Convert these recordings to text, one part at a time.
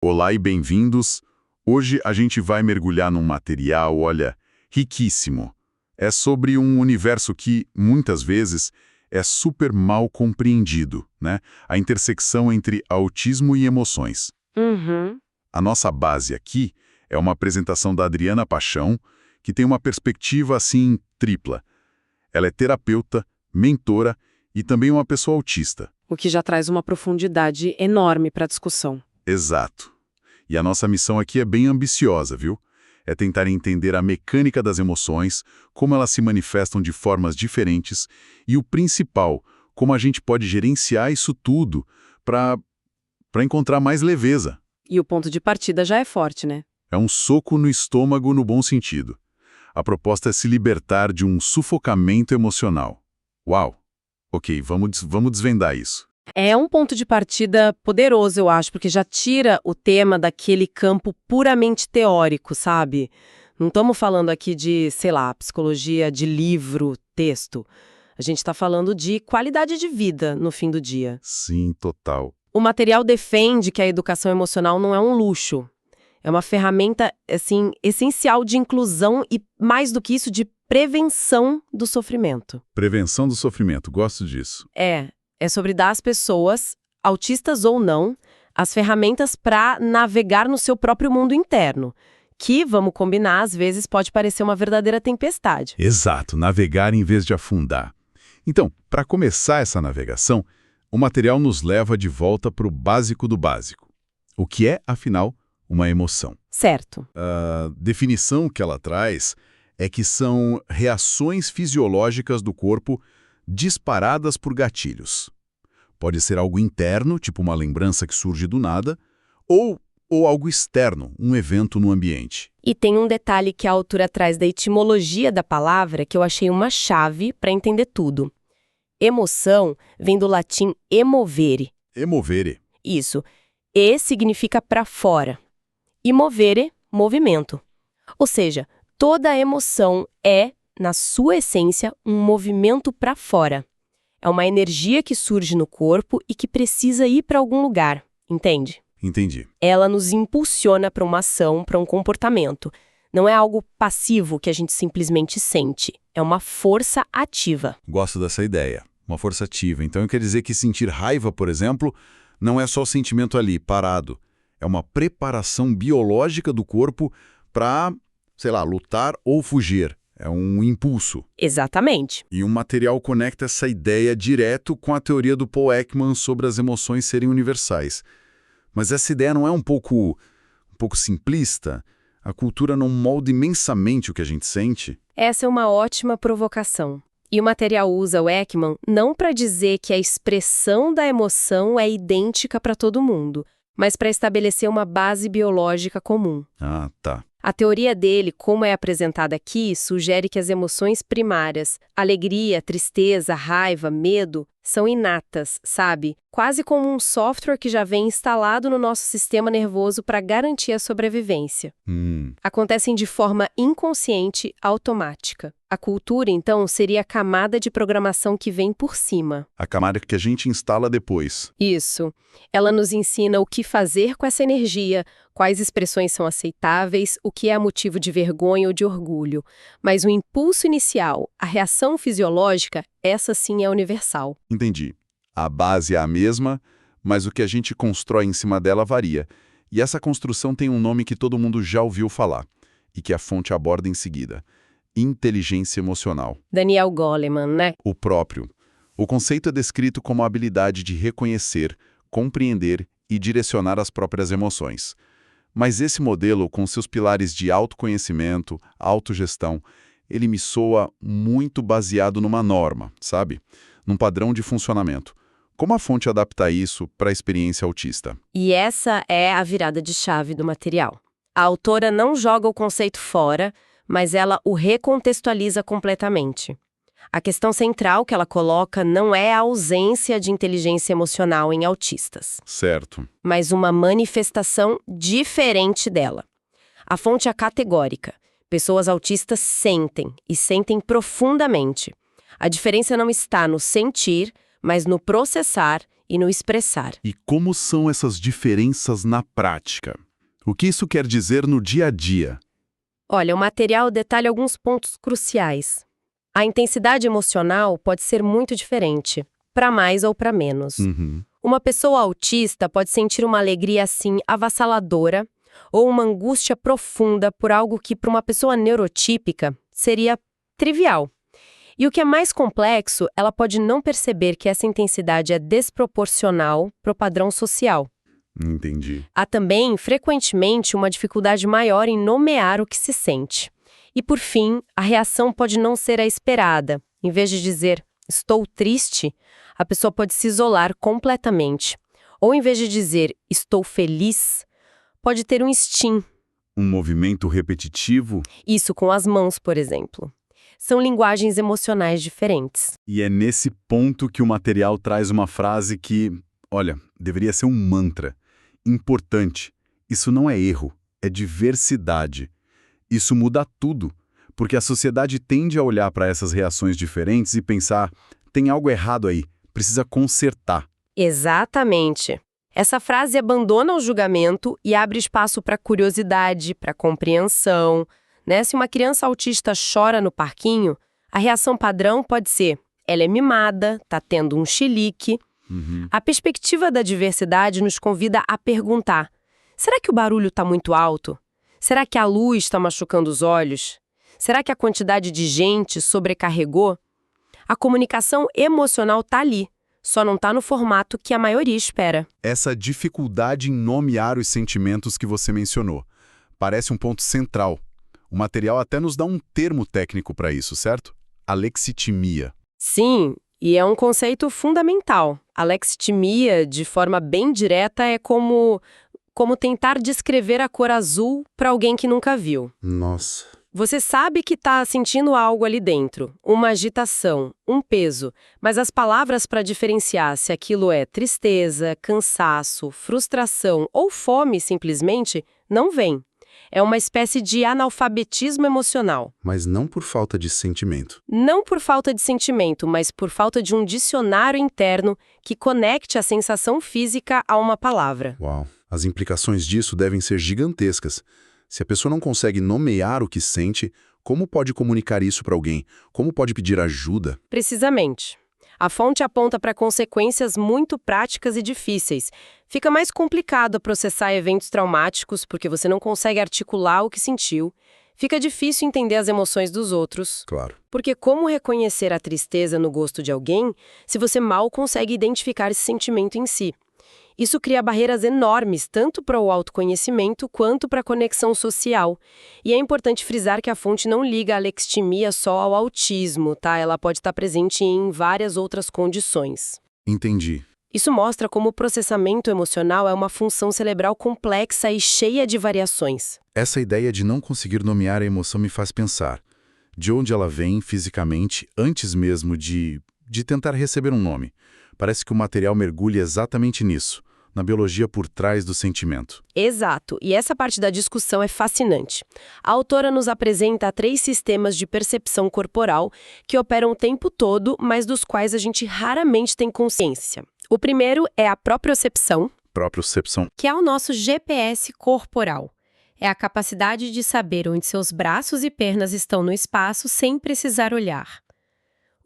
Olá e bem-vindos. Hoje a gente vai mergulhar num material, olha, riquíssimo. É sobre um universo que, muitas vezes, é super mal compreendido, né? A intersecção entre autismo e emoções. Uhum. A nossa base aqui é uma apresentação da Adriana Paixão, que tem uma perspectiva, assim, tripla. Ela é terapeuta, mentora e também uma pessoa autista. O que já traz uma profundidade enorme para a discussão. Exato. E a nossa missão aqui é bem ambiciosa, viu? É tentar entender a mecânica das emoções, como elas se manifestam de formas diferentes e o principal, como a gente pode gerenciar isso tudo para encontrar mais leveza. E o ponto de partida já é forte, né? É um soco no estômago no bom sentido. A proposta é se libertar de um sufocamento emocional. Uau! Ok, vamos desvendar isso. É um ponto de partida poderoso, eu acho, porque já tira o tema daquele campo puramente teórico, sabe? Não estamos falando aqui de, sei lá, psicologia de livro, texto. A gente está falando de qualidade de vida no fim do dia. Sim, total. O material defende que a educação emocional não é um luxo. É uma ferramenta, assim, essencial de inclusão e, mais do que isso, de prevenção do sofrimento. Prevenção do sofrimento, gosto disso. É sobre dar às pessoas, autistas ou não, as ferramentas para navegar no seu próprio mundo interno, que, vamos combinar, às vezes pode parecer uma verdadeira tempestade. Exato, navegar em vez de afundar. Então, para começar essa navegação, o material nos leva de volta para o básico do básico. O que é, afinal, uma emoção? Certo. A definição que ela traz é que são reações fisiológicas do corpo disparadas por gatilhos. Pode ser algo interno, tipo uma lembrança que surge do nada, ou algo externo, um evento no ambiente. E tem um detalhe que a autora traz da etimologia da palavra que eu achei uma chave para entender tudo. Emoção vem do latim emovere. Emovere. Isso. E significa para fora. E movere, movimento. Ou seja, toda emoção é, na sua essência, um movimento para fora. É uma energia que surge no corpo e que precisa ir para algum lugar, entende? Entendi. Ela nos impulsiona para uma ação, para um comportamento. Não é algo passivo que a gente simplesmente sente. É uma força ativa. Gosto dessa ideia. Uma força ativa. Então, quer dizer que sentir raiva, por exemplo, não é só o sentimento ali, parado. É uma preparação biológica do corpo para, sei lá, lutar ou fugir. É um impulso. Exatamente. E o material conecta essa ideia direto com a teoria do Paul Ekman sobre as emoções serem universais. Mas essa ideia não é um pouco simplista? A cultura não molda imensamente o que a gente sente? Essa é uma ótima provocação. E o material usa o Ekman não para dizer que a expressão da emoção é idêntica para todo mundo, mas para estabelecer uma base biológica comum. Ah, tá. A teoria dele, como é apresentada aqui, sugere que as emoções primárias, alegria, tristeza, raiva, medo, são inatas, sabe? Quase como um software que já vem instalado no nosso sistema nervoso para garantir a sobrevivência. Acontecem de forma inconsciente, automática. A cultura, então, seria a camada de programação que vem por cima. A camada que a gente instala depois. Isso. Ela nos ensina o que fazer com essa energia, quais expressões são aceitáveis, o que é motivo de vergonha ou de orgulho. Mas o impulso inicial, a reação fisiológica, essa sim é universal. Entendi. A base é a mesma, mas o que a gente constrói em cima dela varia. E essa construção tem um nome que todo mundo já ouviu falar, e que a fonte aborda em seguida. Inteligência emocional. Daniel Goleman, né? O próprio. O conceito é descrito como a habilidade de reconhecer, compreender e direcionar as próprias emoções. Mas esse modelo, com seus pilares de autoconhecimento, autogestão, ele me soa muito baseado numa norma, sabe? Num padrão de funcionamento. Como a fonte adapta isso para a experiência autista? E essa é a virada de chave do material. A autora não joga o conceito fora, mas ela o recontextualiza completamente. A questão central que ela coloca não é a ausência de inteligência emocional em autistas, Certo. mas uma manifestação diferente dela. A fonte é categórica. Pessoas autistas sentem, e sentem profundamente. A diferença não está no sentir, mas no processar e no expressar. E como são essas diferenças na prática? O que isso quer dizer no dia a dia? Olha, o material detalha alguns pontos cruciais. A intensidade emocional pode ser muito diferente, para mais ou para menos. Uma pessoa autista pode sentir uma alegria assim avassaladora ou uma angústia profunda por algo que para uma pessoa neurotípica seria trivial. E o que é mais complexo, ela pode não perceber que essa intensidade é desproporcional para o padrão social. Entendi. Há também, frequentemente, uma dificuldade maior em nomear o que se sente. E, por fim, a reação pode não ser a esperada. Em vez de dizer, estou triste, a pessoa pode se isolar completamente. Ou, em vez de dizer, estou feliz, pode ter um stim. Um movimento repetitivo? Isso com as mãos, por exemplo. São linguagens emocionais diferentes. E é nesse ponto que o material traz uma frase que, olha, deveria ser um mantra. Importante. Isso não é erro, é diversidade. Isso muda tudo, porque a sociedade tende a olhar para essas reações diferentes e pensar, tem algo errado aí, precisa consertar. Exatamente. Essa frase abandona o julgamento e abre espaço para curiosidade, para compreensão. Se uma criança autista chora no parquinho, a reação padrão pode ser, ela é mimada, tá tendo um chilique. A perspectiva da diversidade nos convida a perguntar, será que o barulho está muito alto? Será que a luz está machucando os olhos? Será que a quantidade de gente sobrecarregou? A comunicação emocional está ali, só não está no formato que a maioria espera. Essa dificuldade em nomear os sentimentos que você mencionou parece um ponto central. O material até nos dá um termo técnico para isso, certo? Alexitimia. Sim, e é um conceito fundamental. Alexitimia, de forma bem direta, é como tentar descrever a cor azul para alguém que nunca viu. Nossa. Você sabe que está sentindo algo ali dentro, uma agitação, um peso, mas as palavras para diferenciar se aquilo é tristeza, cansaço, frustração ou fome, simplesmente, não vêm. É uma espécie de analfabetismo emocional. Mas não por falta de sentimento. Não por falta de sentimento, mas por falta de um dicionário interno que conecte a sensação física a uma palavra. Uau. As implicações disso devem ser gigantescas. Se a pessoa não consegue nomear o que sente, como pode comunicar isso para alguém? Como pode pedir ajuda? Precisamente. A fonte aponta para consequências muito práticas e difíceis. Fica mais complicado processar eventos traumáticos porque você não consegue articular o que sentiu. Fica difícil entender as emoções dos outros. Claro. Porque como reconhecer a tristeza no gosto de alguém se você mal consegue identificar esse sentimento em si? Isso cria barreiras enormes, tanto para o autoconhecimento quanto para a conexão social. E é importante frisar que a fonte não liga a alexithymia só ao autismo, tá? Ela pode estar presente em várias outras condições. Entendi. Isso mostra como o processamento emocional é uma função cerebral complexa e cheia de variações. Essa ideia de não conseguir nomear a emoção me faz pensar. De onde ela vem fisicamente, antes mesmo de tentar receber um nome. Parece que o material mergulha exatamente nisso, na biologia por trás do sentimento. Exato, e essa parte da discussão é fascinante. A autora nos apresenta 3 sistemas de percepção corporal que operam o tempo todo, mas dos quais a gente raramente tem consciência. O primeiro é a propriocepção, Propriocepção. que é o nosso GPS corporal. É a capacidade de saber onde seus braços e pernas estão no espaço sem precisar olhar.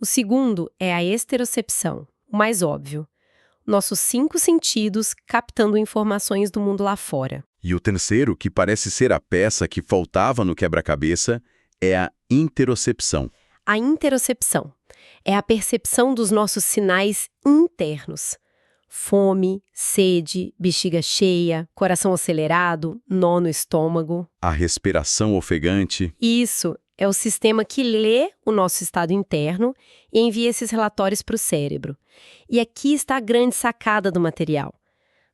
O segundo é a esterocepção, o mais óbvio. Nossos 5 sentidos captando informações do mundo lá fora. E o terceiro, que parece ser a peça que faltava no quebra-cabeça, é a interocepção. A interocepção é a percepção dos nossos sinais internos. Fome, sede, bexiga cheia, coração acelerado, nó no estômago. A respiração ofegante. Isso é o sistema que lê o nosso estado interno e envia esses relatórios para o cérebro. E aqui está a grande sacada do material.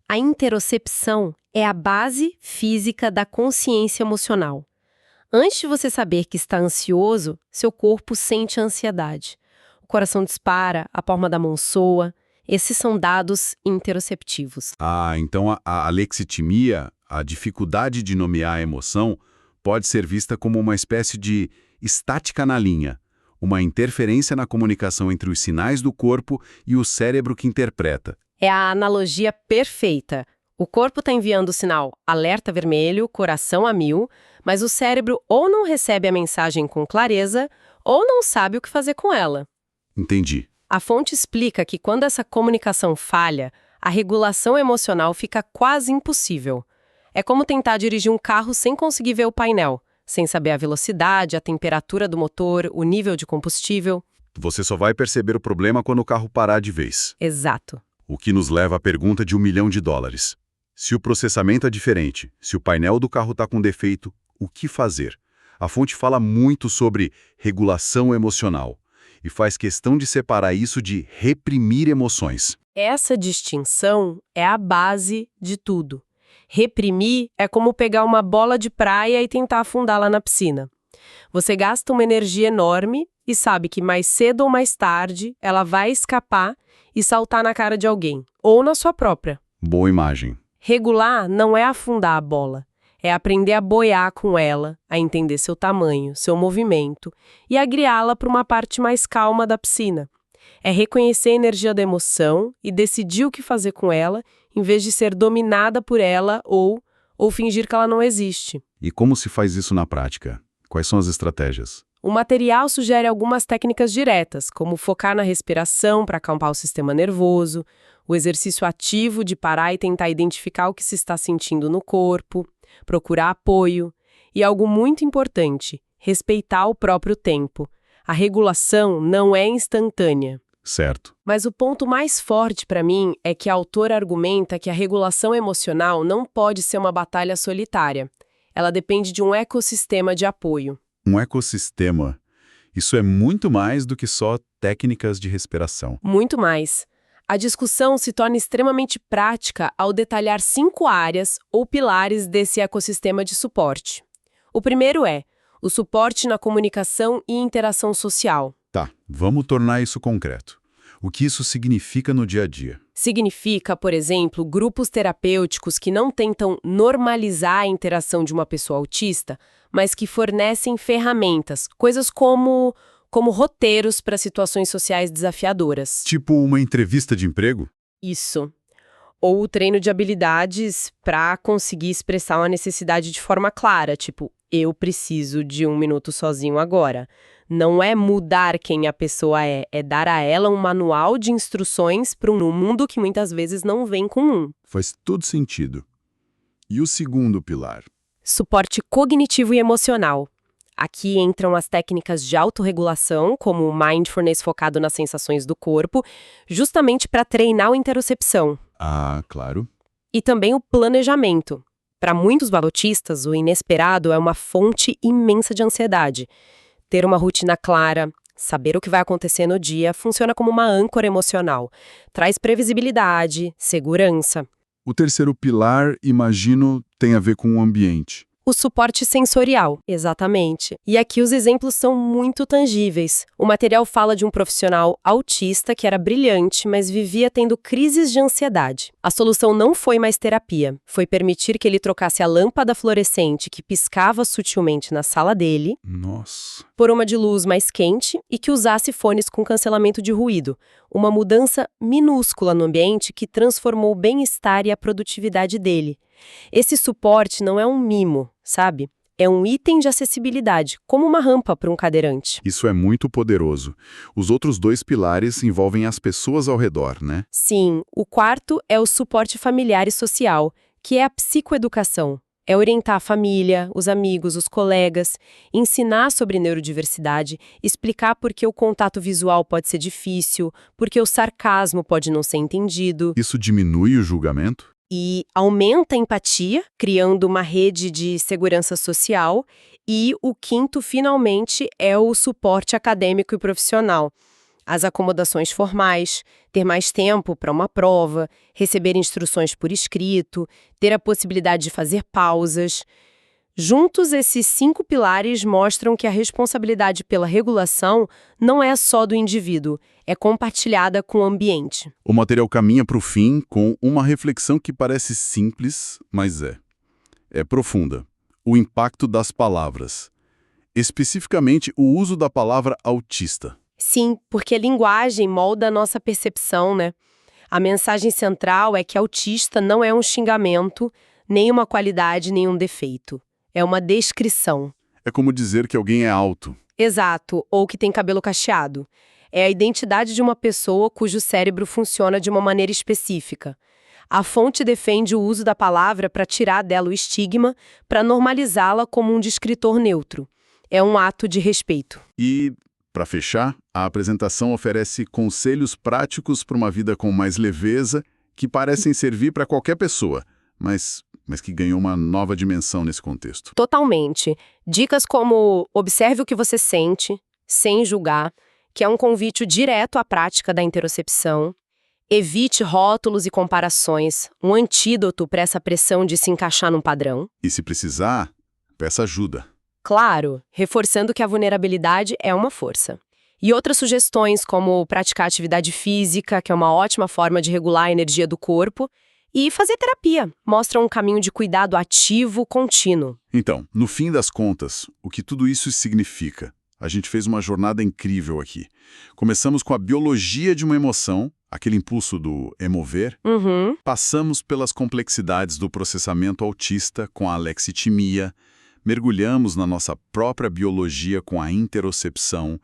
A interocepção é a base física da consciência emocional. Antes de você saber que está ansioso, seu corpo sente a ansiedade. O coração dispara, a palma da mão soa. Esses são dados interoceptivos. Ah, então a alexithymia, a dificuldade de nomear a emoção, pode ser vista como uma espécie de estática na linha, uma interferência na comunicação entre os sinais do corpo e o cérebro que interpreta. É a analogia perfeita. O corpo está enviando o sinal alerta vermelho, coração a mil, mas o cérebro ou não recebe a mensagem com clareza ou não sabe o que fazer com ela. Entendi. A fonte explica que quando essa comunicação falha, a regulação emocional fica quase impossível. É como tentar dirigir um carro sem conseguir ver o painel, sem saber a velocidade, a temperatura do motor, o nível de combustível. Você só vai perceber o problema quando o carro parar de vez. Exato. O que nos leva à pergunta de $1 milhão. Se o processamento é diferente, se o painel do carro está com defeito, o que fazer? A fonte fala muito sobre regulação emocional e faz questão de separar isso de reprimir emoções. Essa distinção é a base de tudo. Reprimir é como pegar uma bola de praia e tentar afundá-la na piscina. Você gasta uma energia enorme e sabe que mais cedo ou mais tarde ela vai escapar e saltar na cara de alguém, ou na sua própria. Boa imagem. Regular não é afundar a bola, é aprender a boiar com ela, a entender seu tamanho, seu movimento e a guiá-la para uma parte mais calma da piscina. É reconhecer a energia da emoção e decidir o que fazer com ela, em vez de ser dominada por ela ou fingir que ela não existe. E como se faz isso na prática? Quais são as estratégias? O material sugere algumas técnicas diretas, como focar na respiração para acalmar o sistema nervoso, o exercício ativo de parar e tentar identificar o que se está sentindo no corpo, procurar apoio e algo muito importante, respeitar o próprio tempo. A regulação não é instantânea. Certo. Mas o ponto mais forte para mim é que a autora argumenta que a regulação emocional não pode ser uma batalha solitária. Ela depende de um ecossistema de apoio. Um ecossistema. Isso é muito mais do que só técnicas de respiração. Muito mais. A discussão se torna extremamente prática ao detalhar 5 áreas ou pilares desse ecossistema de suporte. O primeiro é o suporte na comunicação e interação social. Tá, vamos tornar isso concreto. O que isso significa no dia a dia? Significa, por exemplo, grupos terapêuticos que não tentam normalizar a interação de uma pessoa autista, mas que fornecem ferramentas, coisas como roteiros para situações sociais desafiadoras. Tipo uma entrevista de emprego? Isso. Ou o treino de habilidades para conseguir expressar uma necessidade de forma clara, tipo, eu preciso de 1 minuto sozinho agora. Não é mudar quem a pessoa é dar a ela um manual de instruções para um mundo que muitas vezes não vem com um. Faz todo sentido. E o segundo pilar? Suporte cognitivo e emocional. Aqui entram as técnicas de autorregulação, como o mindfulness focado nas sensações do corpo, justamente para treinar a interocepção. Ah, claro. E também o planejamento. Para muitos autistas, o inesperado é uma fonte imensa de ansiedade. Ter uma rotina clara, saber o que vai acontecer no dia, funciona como uma âncora emocional. Traz previsibilidade, segurança. O terceiro pilar, imagino, tem a ver com o ambiente. O suporte sensorial, exatamente. E aqui os exemplos são muito tangíveis. O material fala de um profissional autista que era brilhante, mas vivia tendo crises de ansiedade. A solução não foi mais terapia, foi permitir que ele trocasse a lâmpada fluorescente que piscava sutilmente na sala dele Nossa. por uma de luz mais quente e que usasse fones com cancelamento de ruído. Uma mudança minúscula no ambiente que transformou o bem-estar e a produtividade dele. Esse suporte não é um mimo, sabe? É um item de acessibilidade, como uma rampa para um cadeirante. Isso é muito poderoso. Os outros 2 pilares envolvem as pessoas ao redor, né? Sim, o quarto é o suporte familiar e social, que é a psicoeducação. É orientar a família, os amigos, os colegas, ensinar sobre neurodiversidade, explicar por que o contato visual pode ser difícil, por que o sarcasmo pode não ser entendido. Isso diminui o julgamento? E aumenta a empatia, criando uma rede de segurança social. E o quinto, finalmente, é o suporte acadêmico e profissional. As acomodações formais, ter mais tempo para uma prova, receber instruções por escrito, ter a possibilidade de fazer pausas. Juntos, esses 5 pilares mostram que a responsabilidade pela regulação não é só do indivíduo, é compartilhada com o ambiente. O material caminha para o fim com uma reflexão que parece simples, mas é profunda. O impacto das palavras. Especificamente, o uso da palavra autista. Sim, porque a linguagem molda a nossa percepção, né? A mensagem central é que autista não é um xingamento, nem uma qualidade, nem um defeito. É uma descrição. É como dizer que alguém é alto. Exato, ou que tem cabelo cacheado. É a identidade de uma pessoa cujo cérebro funciona de uma maneira específica. A fonte defende o uso da palavra para tirar dela o estigma, para normalizá-la como um descritor neutro. É um ato de respeito. E, para fechar, a apresentação oferece conselhos práticos para uma vida com mais leveza, que parecem servir para qualquer pessoa, mas que ganhou uma nova dimensão nesse contexto. Totalmente. Dicas como observe o que você sente, sem julgar, que é um convite direto à prática da interocepção. Evite rótulos e comparações, um antídoto para essa pressão de se encaixar num padrão. E se precisar, peça ajuda. Claro, reforçando que a vulnerabilidade é uma força. E outras sugestões, como praticar atividade física, que é uma ótima forma de regular a energia do corpo, e fazer terapia, mostra um caminho de cuidado ativo, contínuo. Então, no fim das contas, o que tudo isso significa? A gente fez uma jornada incrível aqui. Começamos com a biologia de uma emoção, aquele impulso do emover. Passamos pelas complexidades do processamento autista com a alexitimia, mergulhamos na nossa própria biologia com a interocepção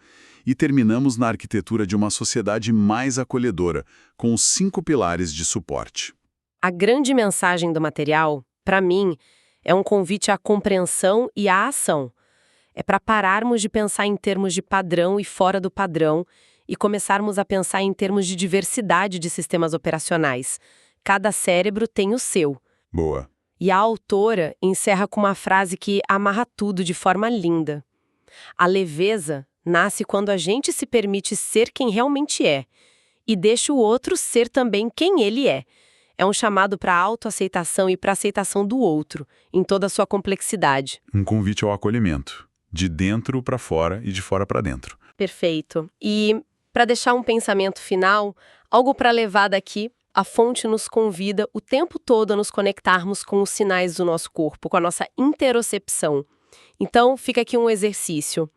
e terminamos na arquitetura de uma sociedade mais acolhedora, com os 5 pilares de suporte. A grande mensagem do material, para mim, é um convite à compreensão e à ação. É para pararmos de pensar em termos de padrão e fora do padrão e começarmos a pensar em termos de diversidade de sistemas operacionais. Cada cérebro tem o seu. Boa. E a autora encerra com uma frase que amarra tudo de forma linda. A leveza nasce quando a gente se permite ser quem realmente é e deixa o outro ser também quem ele é. É um chamado para a autoaceitação e para a aceitação do outro, em toda a sua complexidade. Um convite ao acolhimento, de dentro para fora e de fora para dentro. Perfeito. E, para deixar um pensamento final, algo para levar daqui, a fonte nos convida o tempo todo a nos conectarmos com os sinais do nosso corpo, com a nossa interocepção. Então, fica aqui um exercício.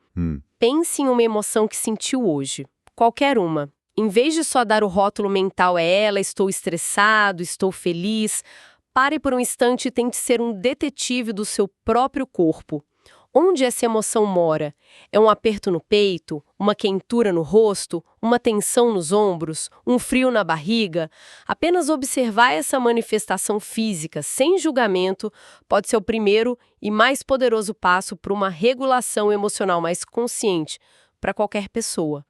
Pense em uma emoção que sentiu hoje, qualquer uma. Em vez de só dar o rótulo mental a ela, estou estressado, estou feliz, pare por um instante e tente ser um detetive do seu próprio corpo. Onde essa emoção mora? É um aperto no peito? Uma quentura no rosto? Uma tensão nos ombros? Um frio na barriga? Apenas observar essa manifestação física, sem julgamento, pode ser o primeiro e mais poderoso passo para uma regulação emocional mais consciente para qualquer pessoa.